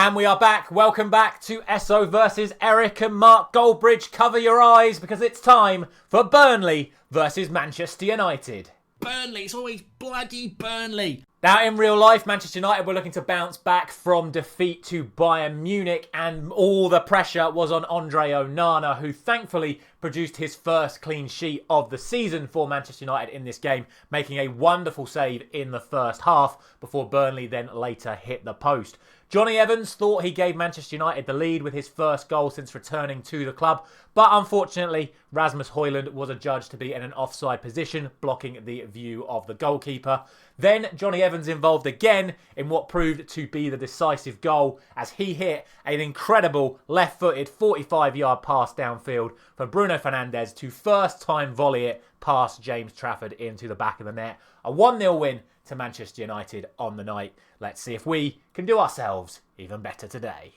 And we are back. Welcome back to Esso versus Erik and Mark Goldbridge. Cover your eyes because it's time for Burnley versus Manchester United. Burnley, it's always bloody Burnley. Now, in real life, Manchester United were looking to bounce back from defeat to Bayern Munich, and all the pressure was on Andre Onana, who thankfully produced his first clean sheet of the season for Manchester United in this game, making a wonderful save in the first half before Burnley then later hit the post. Johnny Evans thought he gave Manchester United the lead with his first goal since returning to the club, but unfortunately, Rasmus Højlund was adjudged to be in an offside position, blocking the view of the goalkeeper. Then Johnny Evans involved again in what proved to be the decisive goal as he hit an incredible left-footed 45-yard pass downfield for Bruno Fernandes to first-time volley it past James Trafford into the back of the net. A 1-0 win to Manchester United on the night. Let's see if we can do ourselves even better today.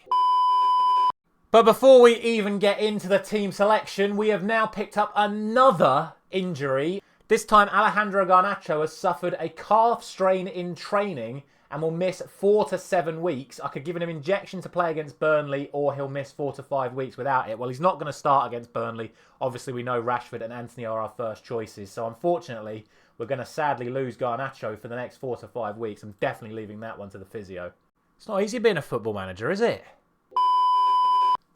But before we even get into the team selection, we have now picked up another injury. This time, Alejandro Garnacho has suffered a calf strain in training and will miss 4 to 7 weeks. I could give him an injection to play against Burnley, or he'll miss 4 to 5 weeks without it. Well, he's not going to start against Burnley. Obviously, we know Rashford and Antony are our first choices. So, unfortunately, we're going to sadly lose Garnacho for the next 4 to 5 weeks. I'm definitely leaving that one to the physio. It's not easy being a football manager, is it?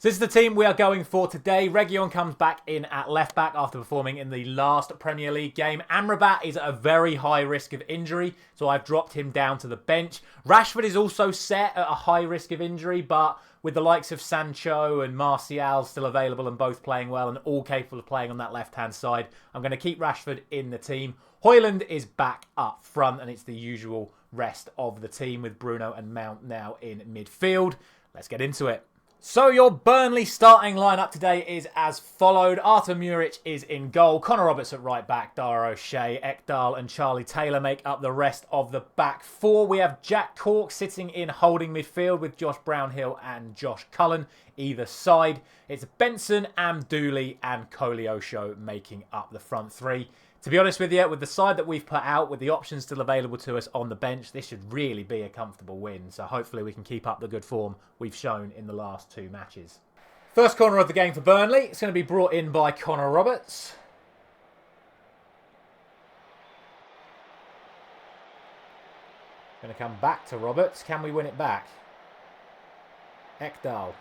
So this is the team we are going for today. Reguilon comes back in at left-back after performing in the last Premier League game. Amrabat is at a very high risk of injury, so I've dropped him down to the bench. Rashford is also set at a high risk of injury, but with the likes of Sancho and Martial still available and both playing well and all capable of playing on that left-hand side, I'm going to keep Rashford in the team. Højlund is back up front, and it's the usual rest of the team with Bruno and Mount now in midfield. Let's get into it. So your Burnley starting lineup today is as followed. Artur Muric is in goal. Connor Roberts at right back. Dara O'Shea, Ekdal and Charlie Taylor make up the rest of the back four. We have Jack Cork sitting in holding midfield with Josh Brownhill and Josh Cullen either side. It's Benson, Amdouli and Koleosho making up the front three. To be honest with you, with the side that we've put out, with the options still available to us on the bench, this should really be a comfortable win. So hopefully we can keep up the good form we've shown in the last 2 matches. First corner of the game for Burnley. It's going to be brought in by Connor Roberts. Going to come back to Roberts. Can we win it back? Ekdal.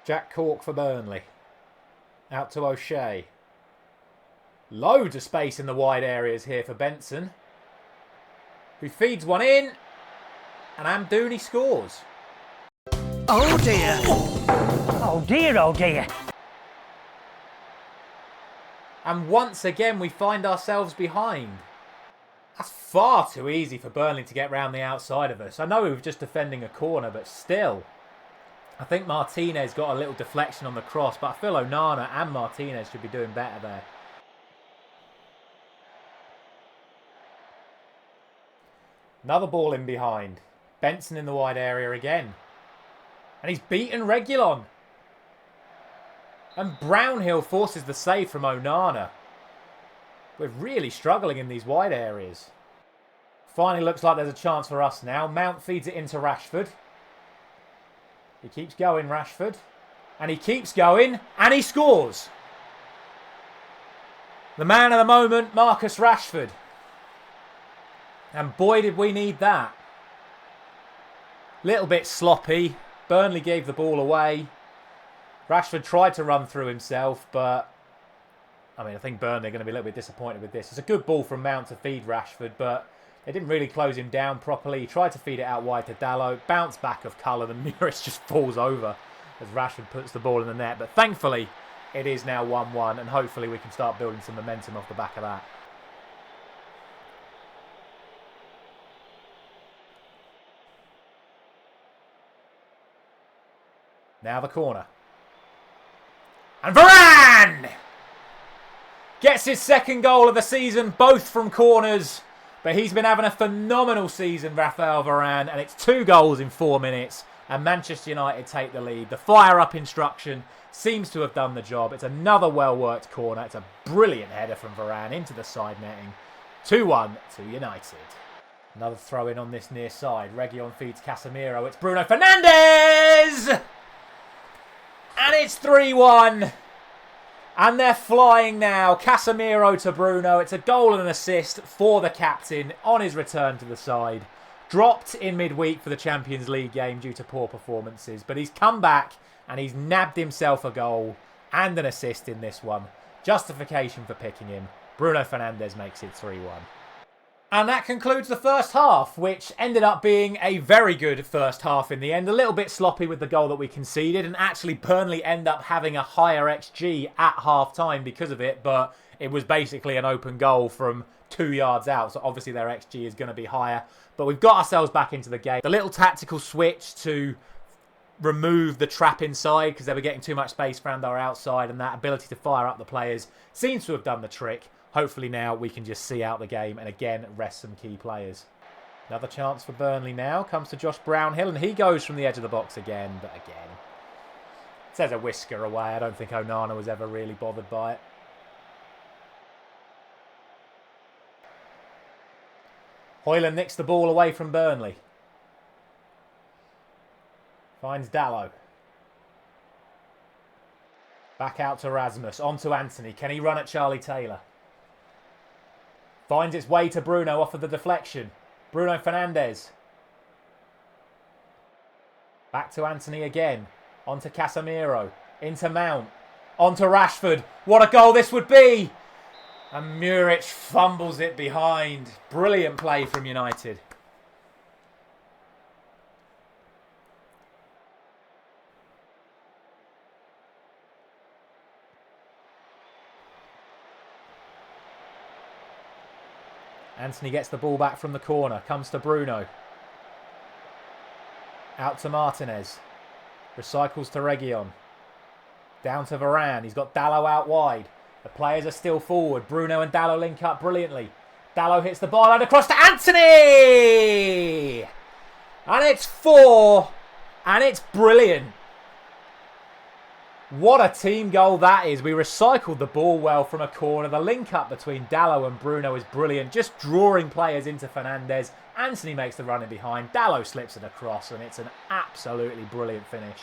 Jack Cork for Burnley. Out to O'Shea. Loads of space in the wide areas here for Benson, who feeds one in, and Amdouni scores. Oh dear. Oh dear, oh dear. And once again we find ourselves behind. That's far too easy for Burnley to get round the outside of us. I know we were just defending a corner, but still. I think Martinez got a little deflection on the cross, but I feel Onana and Martinez should be doing better there. Another ball in behind. Benson in the wide area again. And he's beaten Reguilon. And Brownhill forces the save from Onana. We're really struggling in these wide areas. Finally looks like there's a chance for us now. Mount feeds it into Rashford. He keeps going, Rashford. And he keeps going. And he scores. The man of the moment, Marcus Rashford. And boy, did we need that. Little bit sloppy. Burnley gave the ball away. Rashford tried to run through himself, but I think Burnley are going to be a little bit disappointed with this. It's a good ball from Mount to feed Rashford, but they didn't really close him down properly. He tried to feed it out wide to Dalot. Bounce back of Cullen, and Muric just falls over as Rashford puts the ball in the net. But thankfully, it is now 1-1, and hopefully we can start building some momentum off the back of that. Now the corner. And Varane gets his second goal of the season, both from corners. But he's been having a phenomenal season, Raphael Varane, and it's 2 goals in 4 minutes. and Manchester United take the lead. The fire-up instruction seems to have done the job. It's another well-worked corner. It's a brilliant header from Varane into the side netting. 2-1 to United. Another throw-in on this near side. Reguilon feeds Casemiro. It's Bruno Fernandes! And it's 3-1. And they're flying now. Casemiro to Bruno. It's a goal and an assist for the captain on his return to the side. Dropped in midweek for the Champions League game due to poor performances. But he's come back and he's nabbed himself a goal and an assist in this one. Justification for picking him. Bruno Fernandes makes it 3-1. And that concludes the first half, which ended up being a very good first half in the end. A little bit sloppy with the goal that we conceded, and actually Burnley end up having a higher XG at half-time because of it, but it was basically an open goal from 2 yards out, so obviously their XG is going to be higher. But we've got ourselves back into the game. The little tactical switch to remove the trap inside because they were getting too much space around our outside, and that ability to fire up the players seems to have done the trick. Hopefully now we can just see out the game and again rest some key players. Another chance for Burnley now. Comes to Josh Brownhill and he goes from the edge of the box again. But again, it says a whisker away. I don't think Onana was ever really bothered by it. Højlund nicks the ball away from Burnley. Finds Dalot. Back out to Rasmus. On to Anthony. Can he run at Charlie Taylor? Finds its way to Bruno off of the deflection. Bruno Fernandes. Back to Anthony again. On to Casemiro. Into Mount. On to Rashford. What a goal this would be! And Muric fumbles it behind. Brilliant play from United. Anthony gets the ball back from the corner. Comes to Bruno. Out to Martinez. Recycles to Reguilon. Down to Varane. He's got Dalot out wide. The players are still forward. Bruno and Dalot link up brilliantly. Dalot hits the ball and across to Anthony! And it's 4. And it's brilliant. What a team goal that is. We recycled the ball well from a corner. The link up between Dalot and Bruno is brilliant. Just drawing players into Fernandes. Anthony makes the run in behind. Dalot slips it across and it's an absolutely brilliant finish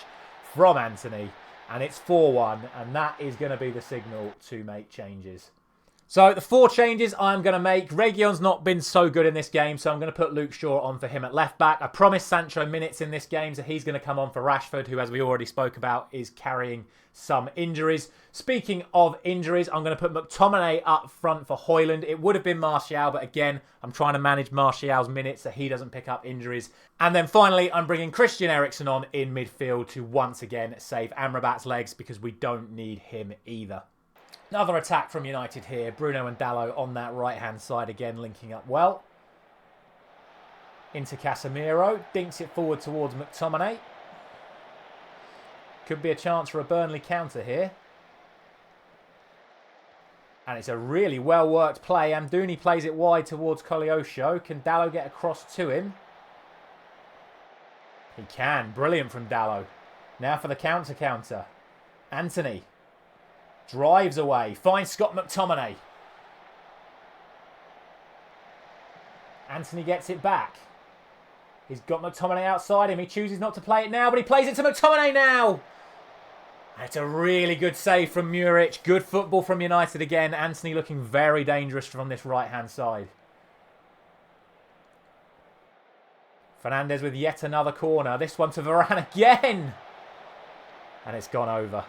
from Anthony. And it's 4-1 and that is going to be the signal to make changes. So the 4 changes I'm going to make. Reguilon's not been so good in this game, so I'm going to put Luke Shaw on for him at left back. I promised Sancho minutes in this game, so he's going to come on for Rashford, who, as we already spoke about, is carrying some injuries. Speaking of injuries, I'm going to put McTominay up front for Højlund. It would have been Martial, but again, I'm trying to manage Martial's minutes so he doesn't pick up injuries. And then finally, I'm bringing Christian Eriksen on in midfield to once again save Amrabat's legs because we don't need him either. Another attack from United here. Bruno and Dalot on that right-hand side again, linking up well. Into Casemiro. Dinks it forward towards McTominay. Could be a chance for a Burnley counter here. And it's a really well-worked play. Amdouni plays it wide towards Koleosho. Can Dalot get across to him? He can. Brilliant from Dalot. Now for the counter. Anthony. Drives away. Finds Scott McTominay. Anthony gets it back. He's got McTominay outside him. He chooses not to play it now, but he plays it to McTominay now. It's a really good save from Muric. Good football from United again. Anthony looking very dangerous from this right-hand side. Fernandes with yet another corner. This one to Varane again. And it's gone over.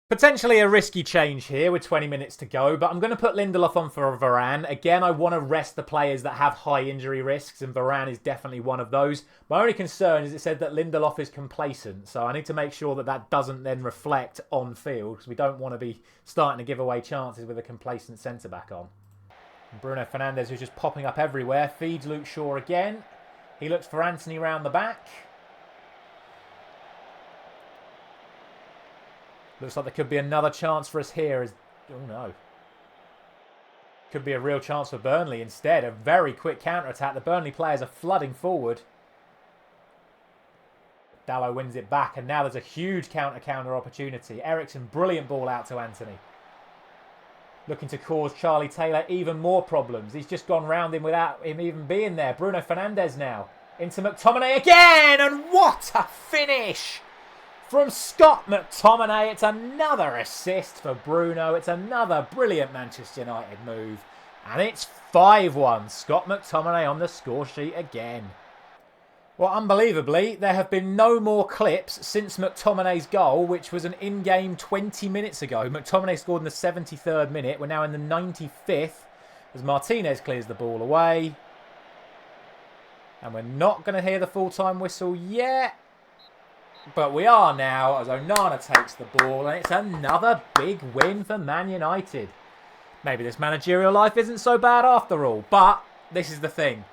Potentially a risky change here with 20 minutes to go, but I'm going to put Lindelof on for Varane. Again, I want to rest the players that have high injury risks, and Varane is definitely one of those. My only concern is it said that Lindelof is complacent, so I need to make sure that that doesn't then reflect on field, because we don't want to be starting to give away chances with a complacent centre-back on. And Bruno Fernandes, who's just popping up everywhere, feeds Luke Shaw again. He looks for Anthony round the back. Looks like there could be another chance for us here. Oh no. Could be a real chance for Burnley instead. A very quick counter-attack. The Burnley players are flooding forward. Dalot wins it back, and now there's a huge counter opportunity. Eriksen, brilliant ball out to Antony. Looking to cause Charlie Taylor even more problems. He's just gone round him without him even being there. Bruno Fernandes now. Into McTominay again, and what a finish from Scott McTominay. It's another assist for Bruno. It's another brilliant Manchester United move. And it's 5-1. Scott McTominay on the score sheet again. Well, unbelievably, there have been no more clips since McTominay's goal, which was an in-game 20 minutes ago. McTominay scored in the 73rd minute. We're now in the 95th as Martinez clears the ball away. And we're not going to hear the full-time whistle yet. But we are now as Onana takes the ball. And it's another big win for Man United. Maybe this managerial life isn't so bad after all. But this is the thing.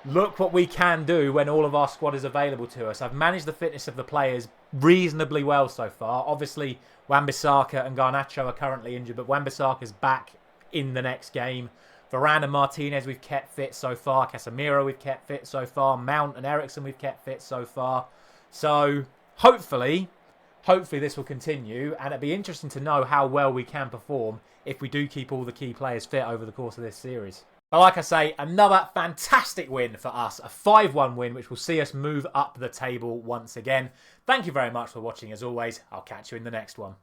Look what we can do when all of our squad is available to us. I've managed the fitness of the players reasonably well so far. Obviously, Wan-Bissaka and Garnacho are currently injured, but Wan-Bissaka's back in the next game. Varane and Martinez we've kept fit so far. Casemiro we've kept fit so far. Mount and Eriksen we've kept fit so far. So, hopefully this will continue, and it'd be interesting to know how well we can perform if we do keep all the key players fit over the course of this series. But like I say, another fantastic win for us. A 5-1 win, which will see us move up the table once again. Thank you very much for watching as always. I'll catch you in the next one.